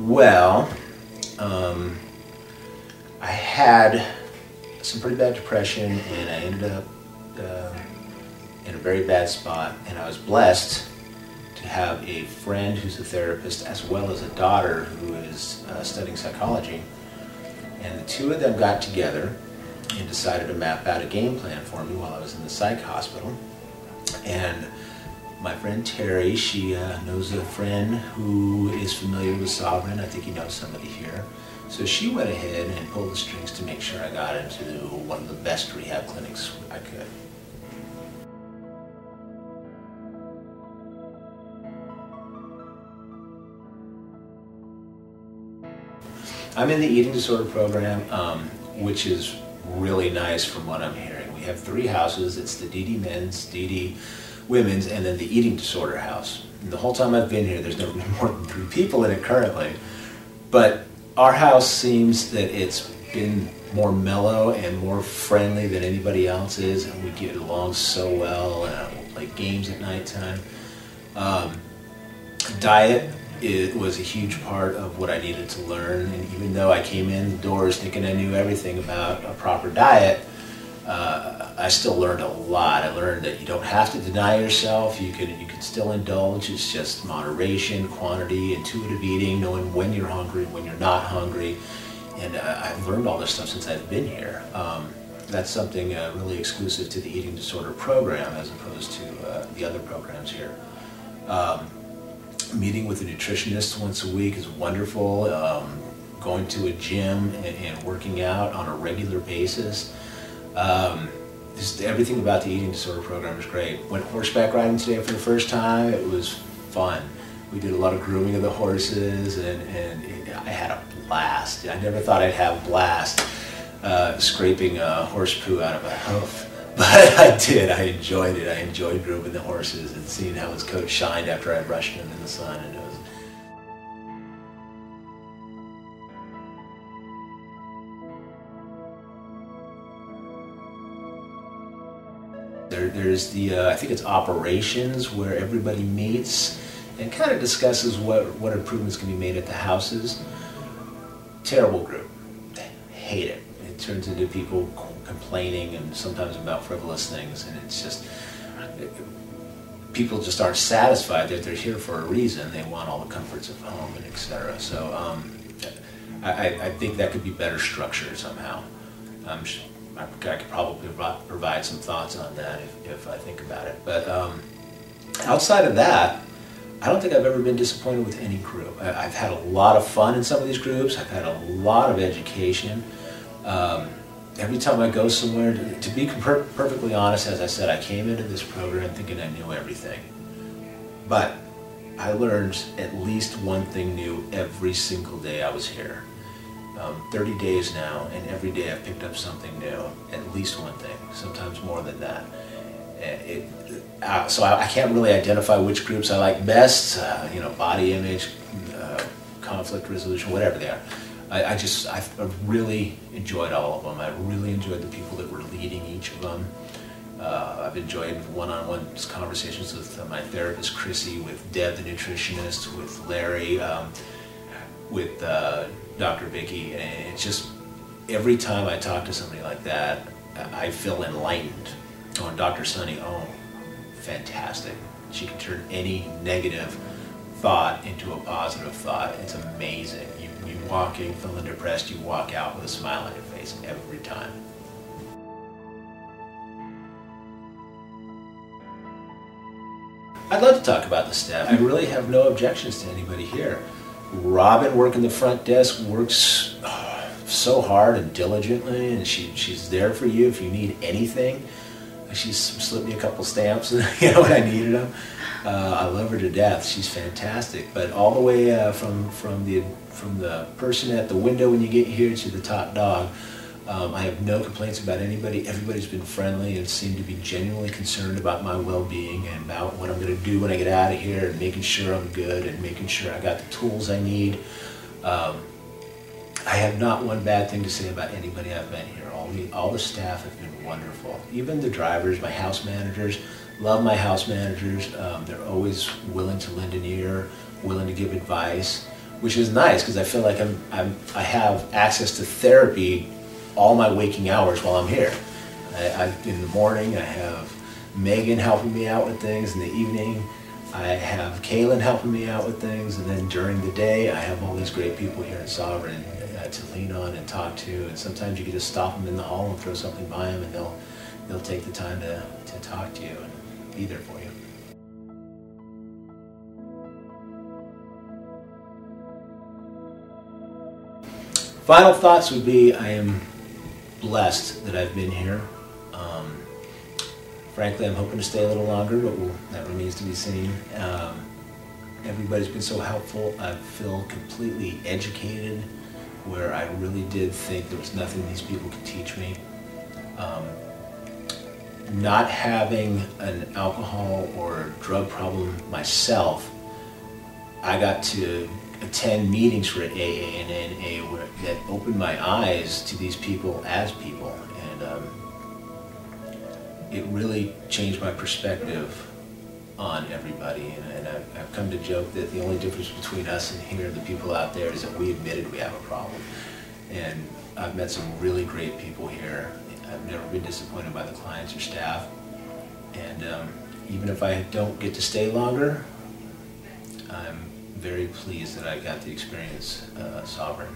Well, I had some pretty bad depression, and I ended up in a very bad spot, and I was blessed to have a friend who's a therapist as well as a daughter who is studying psychology, and the two of them got together and decided to map out a game plan for me while I was in the psych hospital. And my friend Terry, she knows a friend who is familiar with Sovereign. I think he knows somebody here. So she went ahead and pulled the strings to make sure I got into one of the best rehab clinics I could. I'm in the eating disorder program, which is really nice from what I'm hearing. We have 3 houses. It's the DD Men's, DD Women's, and then the eating disorder house. And the whole time I've been here, there's never been more than 3 people in it currently. But our house seems that it's been more mellow and more friendly than anybody else's, and we get along so well, and we'll play games at nighttime. Diet, it was a huge part of what I needed to learn, and even though I came in the doors thinking I knew everything about a proper diet, I still learned a lot. I learned that you don't have to deny yourself. You can still indulge. It's just moderation, quantity, intuitive eating, knowing when you're hungry, when you're not hungry. And I've learned all this stuff since I've been here. That's something really exclusive to the eating disorder program as opposed to the other programs here. Meeting with a nutritionist once a week is wonderful. Going to a gym and working out on a regular basis. Just everything about the eating disorder program is great. Went horseback riding today for the first time. It was fun. We did a lot of grooming of the horses, and I had a blast. I never thought I'd have a blast scraping horse poo out of a hoof. But I did. I enjoyed it. I enjoyed grooming the horses and seeing how his coat shined after I brushed him in the sun. And it was there's the I think it's operations, where everybody meets and kind of discusses what improvements can be made at the houses. Terrible group. Hate it. It turns into people complaining and sometimes about frivolous things, and it's just people just aren't satisfied that they're here for a reason. They want all the comforts of home and etc. So I think that could be better structured somehow. I could probably provide some thoughts on that if I think about it. But outside of that, I don't think I've ever been disappointed with any group. I've had a lot of fun in some of these groups. I've had a lot of education. Every time I go somewhere, to be perfectly honest, as I said, I came into this program thinking I knew everything. But I learned at least one thing new every single day I was here. 30 days now, and every day I've picked up something new, at least one thing, sometimes more than that. So I can't really identify which groups I like best, body image, conflict resolution, whatever they are. I've really enjoyed all of them. I really enjoyed the people that were leading each of them. I've enjoyed one-on-one conversations with my therapist, Chrissy, with Deb, the nutritionist, with Larry, with Dr. Vicky, and it's just, every time I talk to somebody like that, I feel enlightened. Oh, and Dr. Sunny, oh, fantastic. She can turn any negative thought into a positive thought. It's amazing. You walk in feeling depressed, you walk out with a smile on your face every time. I'd love to talk about the staff. I really have no objections to anybody here. Robin, working the front desk, works so hard and diligently, and she's there for you if you need anything. She's slipped me a couple stamps, when I needed them. I love her to death. She's fantastic. But all the way from the person at the window when you get here to the top dog, I have no complaints about anybody. Everybody's been friendly and seemed to be genuinely concerned about my well-being and about what I'm going to do when I get out of here, and making sure I'm good and making sure I got the tools I need. I have not one bad thing to say about anybody I've met here. All the staff have been wonderful. Even the drivers, my house managers, love my house managers. They're always willing to lend an ear, willing to give advice. which is nice because I feel like I have access to therapy all my waking hours while I'm here. In the morning, I have Megan helping me out with things. In the evening, I have Kaylin helping me out with things. And then during the day, I have all these great people here at Sovereign to lean on and talk to. And sometimes you can just stop them in the hall and throw something by them, and they'll take the time to talk to you and be there for you. Final thoughts would be, I am blessed that I've been here. Frankly, I'm hoping to stay a little longer, but that remains to be seen. Everybody's been so helpful. I feel completely educated, where I really did think there was nothing these people could teach me. Not having an alcohol or drug problem myself, I got to attend meetings for AA and NA that opened my eyes to these people as people, and it really changed my perspective on everybody. And I've come to joke that the only difference between us and here, the people out there, is that we admitted we have a problem. And I've met some really great people here. I've never been disappointed by the clients or staff. And even if I don't get to stay longer, I'm very pleased that I got to experience Sovereign.